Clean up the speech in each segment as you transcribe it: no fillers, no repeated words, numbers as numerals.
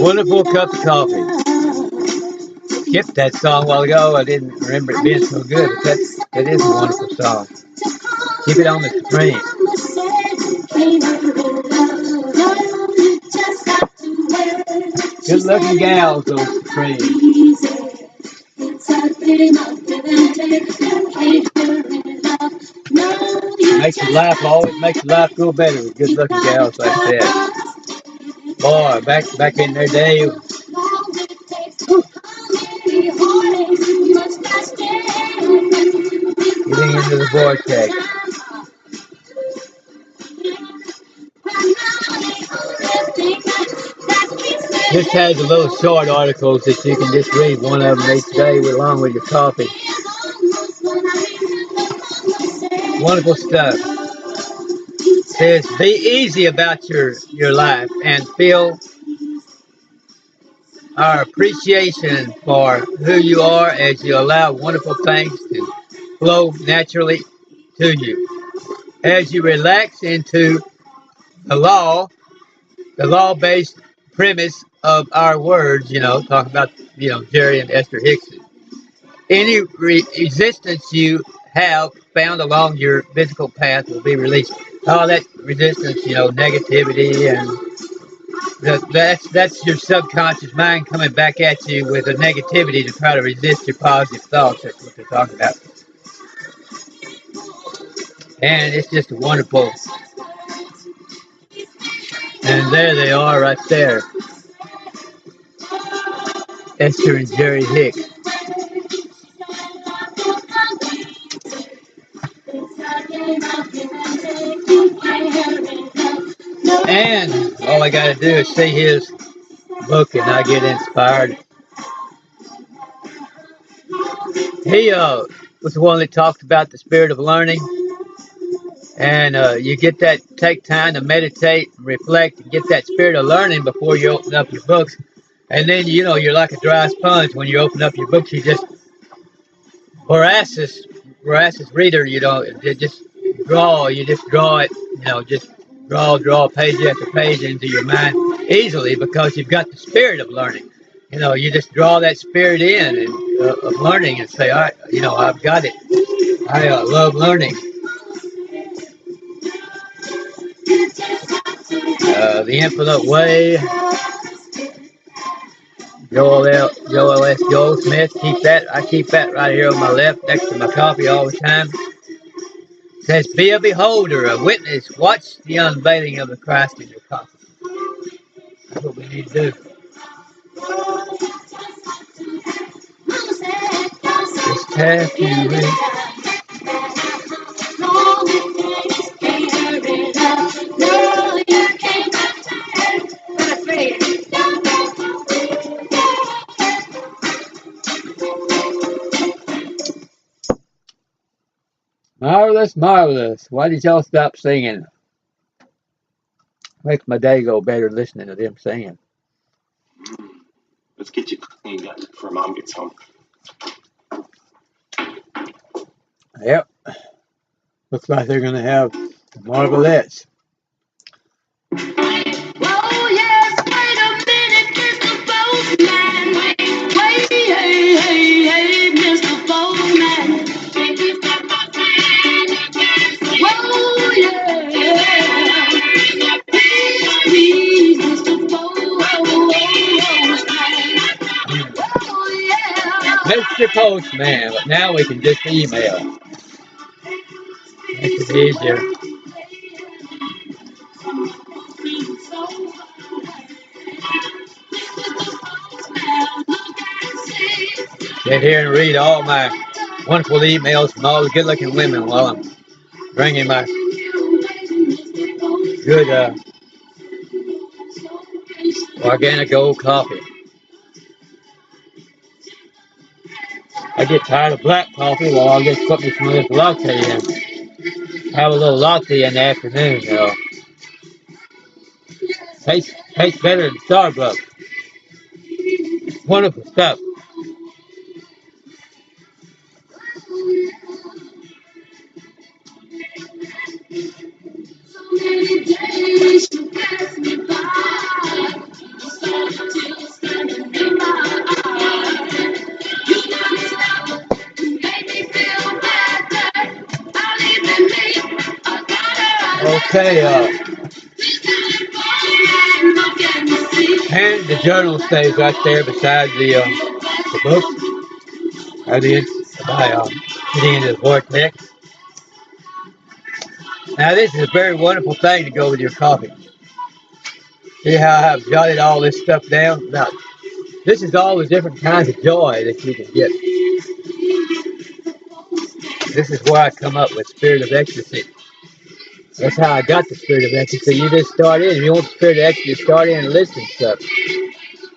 Wonderful cup of coffee. Skipped that song a while ago. I didn't remember it being so good, but that is a wonderful song. Keep it on the screen. Good looking gals, those Supremes. Makes you laugh, always makes you laugh go better with good looking gals like that. Boy, back in their day. Getting into the vortex. This has a little short articles that you can just read one of them each day along with your coffee. Wonderful stuff. It says, be easy about your life and feel our appreciation for who you are as you allow wonderful things to flow naturally to you. As you relax into the law-based premise of our words, talking about, Jerry and Esther Hickson. Any resistance you have found along your physical path will be released. All that resistance, negativity, and that's your subconscious mind coming back at you with a negativity to try to resist your positive thoughts. That's what they're talking about. And it's just wonderful. And there they are right there. Esther and Jerry Hicks. And all I got to do is see his book and I get inspired. He was the one that talked about the spirit of learning. And you get that, take time to meditate, reflect, and get that spirit of learning before you open up your books. And then, you're like a dry sponge. When you open up your books, you just voracious reader, you just draw it, just draw page after page into your mind easily because you've got the spirit of learning. You just draw that spirit in and, of learning and say, all right, I've got it. I love learning. The Infinite Way. Joel S. Goldsmith. I keep that right here on my left next to my coffee all the time. It says, be a beholder, a witness. Watch the unveiling of the Christ in your consciousness. That's what we need to do. Just have to read. Marvelous, marvelous. Why did y'all stop singing? Makes my day go better listening to them singing. Let's get you cleaned up before Mom gets home. Yep. Looks like they're going to have Marvelettes. Oh, yes, wait a minute, Mr. Postman. Wait, hey, Mr. Postman. Oh, yeah. Please, Mr. Postman. Oh, yeah. Mr. Postman, but now we can just email. Makes it easier. Sit here and read all my wonderful emails from all the good-looking women while I'm drinking my good organic gold coffee. I get tired of black coffee, well, I'll just put me some of this latte in. Have a little latte in the afternoon, Tastes better than Starbucks. Wonderful stuff. Many days to pass me by. Okay, and the journal stays right there beside the book, or getting into the vortex. Now this is a very wonderful thing to go with your coffee. See how I've jotted all this stuff down? Now, this is all the different kinds of joy that you can get. This is where I come up with spirit of ecstasy. That's how I got the spirit of ecstasy. You just start in. If you want the spirit of ecstasy, start in and listen to stuff.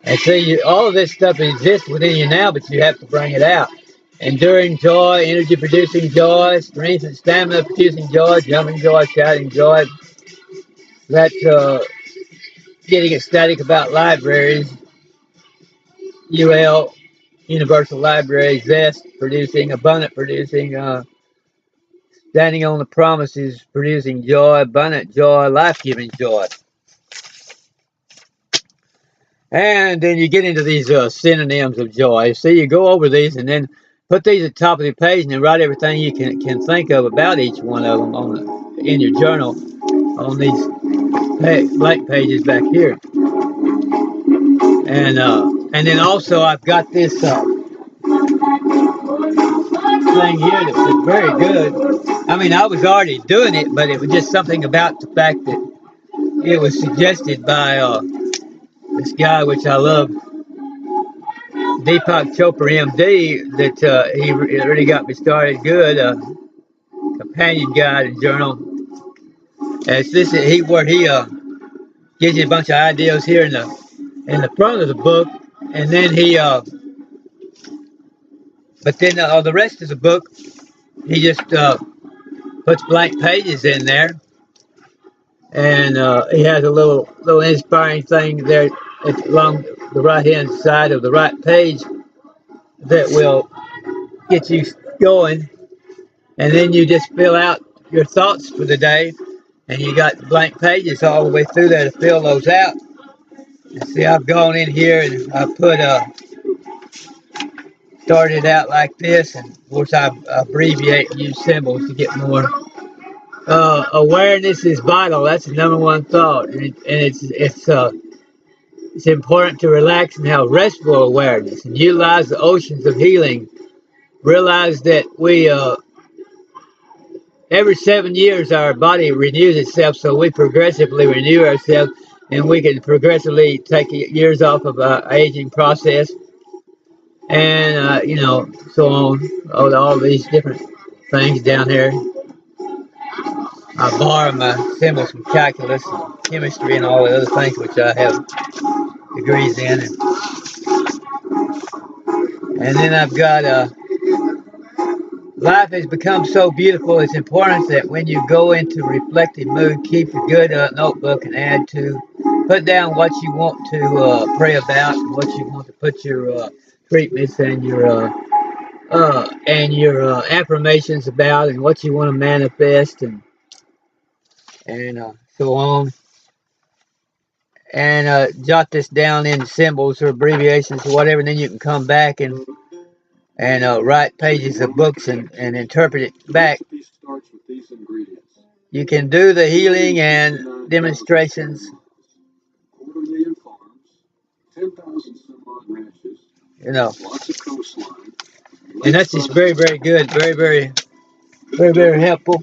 And see, all of this stuff exists within you now, but you have to bring it out. Enduring joy, energy producing joy, strength and stamina producing joy, jumping joy, shouting joy. That's getting ecstatic about libraries. UL, Universal Library, Zest producing, abundant producing, standing on the promises producing joy, abundant joy, life-giving joy. And then you get into these synonyms of joy. See, you go over these and then put these at the top of the page and then write everything you can think of about each one of them in your journal on these blank pages back here. And then also I've got this thing here that's very good. I mean, I was already doing it, but it was just something about the fact that it was suggested by this guy, which I love, Deepak Chopra, MD, that he really got me started good. Companion guide and journal. And it's this where he gives you a bunch of ideas here in the front of the book, and then but then the rest of the book he just puts blank pages in there, and he has a little inspiring thing there along the right hand side of the right page that will get you going, and then you just fill out your thoughts for the day, and you got blank pages all the way through there to fill those out. And see, I've gone in here and I put started out like this, and of course I abbreviate and use symbols to get more. Awareness is vital. That's the number one thought, and it's important to relax and have restful awareness and utilize the oceans of healing. Realize that we every 7 years our body renews itself, so we progressively renew ourselves, and we can progressively take years off of our aging process, and so on. All these different things down here. I borrow my symbols from calculus and chemistry and all the other things which I have degrees in, and then I've got life has become so beautiful. It's important that when you go into reflective mood, keep a good notebook and put down what you want to pray about, and what you want to put your treatments and your affirmations about, and what you want to manifest, and so on. And jot this down in symbols or abbreviations or whatever, and then you can come back and write pages of books and interpret it back. You can do the healing and demonstrations. And that's just very, very good, very, very, very, very helpful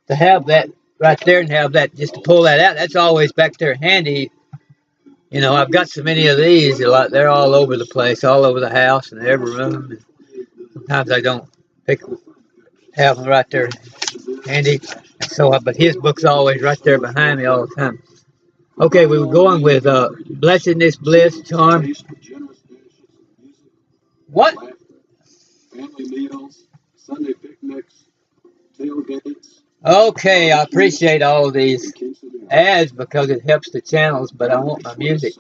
to have that right there and have that just to pull that out. That's always back there handy. I've got so many of these. They're all over the place, all over the house and every room. And sometimes I don't have them right there handy. But his book's always right there behind me all the time. Okay, we were going with blessedness, bliss, charm. What? Okay, I appreciate all of these ads because it helps the channels, but I want my music.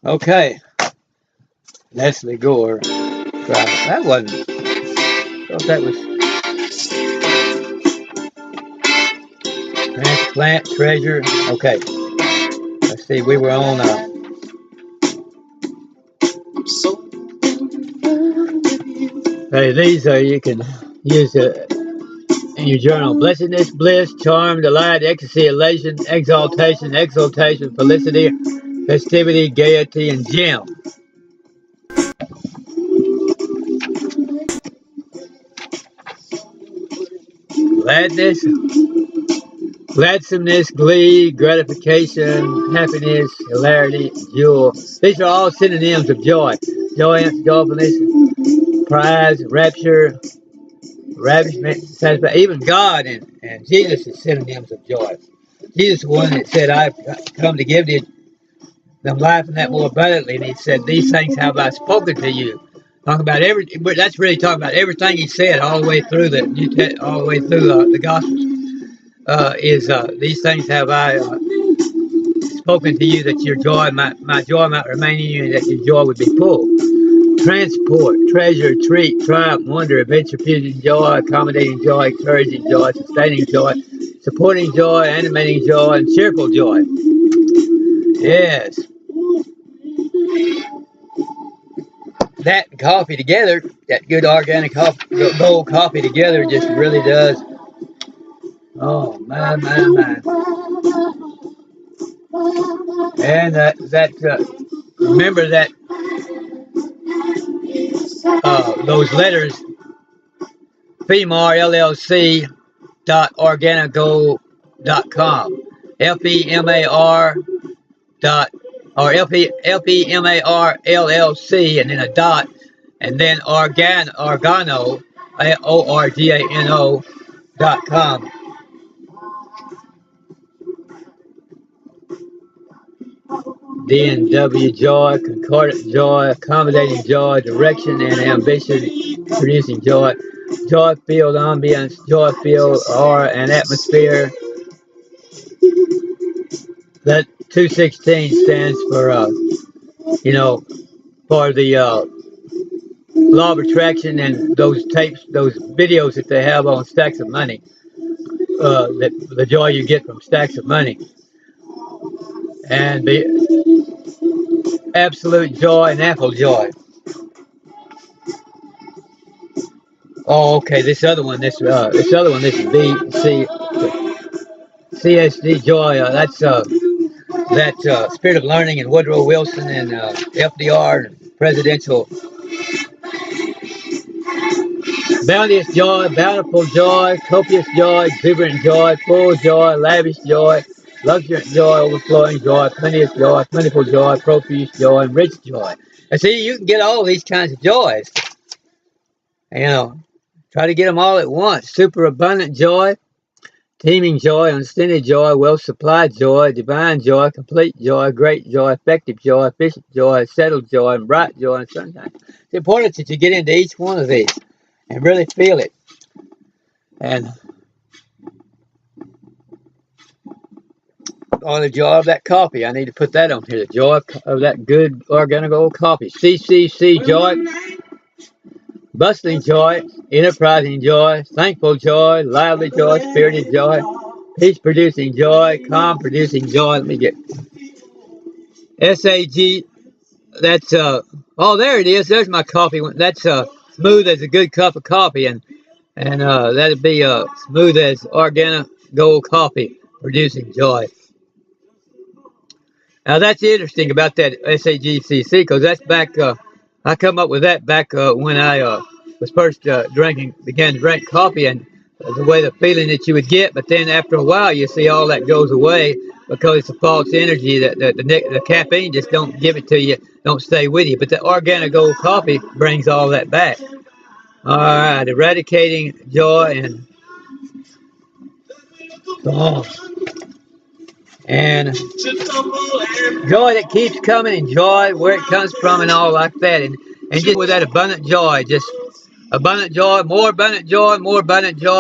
Okay, Leslie Gore. That wasn't. I thought that was. Transplant treasure. Okay. Let's see. We were on. Hey, these you can use in your journal. Blessedness, bliss, charm, delight, ecstasy, elation, exaltation, exaltation, felicity, festivity, gaiety, and gem. Gladness, gladsomeness, glee, gratification, happiness, hilarity, jewel. These are all synonyms of joy. Joyance, joyfulness, prize, rapture, ravishment, satisfaction. Even God and Jesus is synonyms of joy. Jesus is the one that said, I've come to give them life and that more abundantly. And he said, these things have I spoken to you. Talking about that's really talking about everything he said all the way through all the way through the Gospels. These things have I spoken to you, that your joy, my joy might remain in you, and that your joy would be full. Transport, treasure, treat, triumph, wonder, adventure, fusion, joy, accommodating joy, encouraging joy, sustaining joy, supporting joy, animating joy, and cheerful joy. Yes. That coffee together, that good organic gold coffee together, just really does. Oh, my. And remember that those letters, FEMAR LLC.organigold.com, FEMAR dot or FEMAR LLC, and then a dot, and then Organo ORGANO.com. DNW joy, concordant joy, accommodating joy, direction and ambition, producing joy, joy-filled ambience, joy-filled aura and atmosphere. That 216 stands for, for the law of attraction, and those tapes, those videos that they have on Stacks of Money, the joy you get from Stacks of Money. And the absolute joy and ample joy. Oh, okay. This other one, this CSD joy. That's that Spirit of Learning and Woodrow Wilson and FDR and presidential. Bounteous joy, bountiful joy, copious joy, exuberant joy, full joy, lavish joy, luxuriant joy, overflowing joy, plenteous joy, plentiful joy, profuse joy, and rich joy. And see, you can get all these kinds of joys. Try to get them all at once. Super abundant joy, teeming joy, unstinted joy, well-supplied joy, divine joy, complete joy, great joy, effective joy, efficient joy, settled joy, and bright joy, and sunshine. It's important that you get into each one of these and really feel it. And the joy of that coffee, I need to put that on here. The joy of that good organic old coffee. CCC joy, bustling joy, enterprising joy, thankful joy, lively joy, spirited joy, peace-producing joy, calm-producing joy. Let me get SAG. That's oh, there it is. There's my coffee. That's smooth as a good cup of coffee, and that'd be smooth as organic gold coffee, producing joy. Now that's interesting about that SAGCC, because that's back. I come up with that back when I was first began to drink coffee, and the way the feeling that you would get. But then after a while, you see all that goes away because it's a false energy that the caffeine just don't give it to you, don't stay with you. But the organic gold coffee brings all that back. All right, eradicating joy and and joy that keeps coming, and joy where it comes from, and all like that, and just with that abundant joy, just abundant joy, more abundant joy, more abundant joy.